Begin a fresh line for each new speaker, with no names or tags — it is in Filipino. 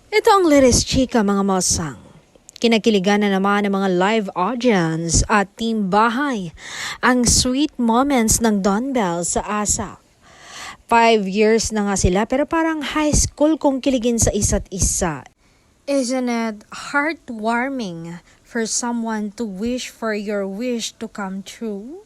Ito ang latest chika mga masang. Kinakiligan na naman ng mga live audience at team bahay ang sweet moments ng Don Bell sa ASAP. 5 years na nga sila pero parang high school kung kiligin sa isa't isa. Isn't it heartwarming for someone to wish for your wish to come true?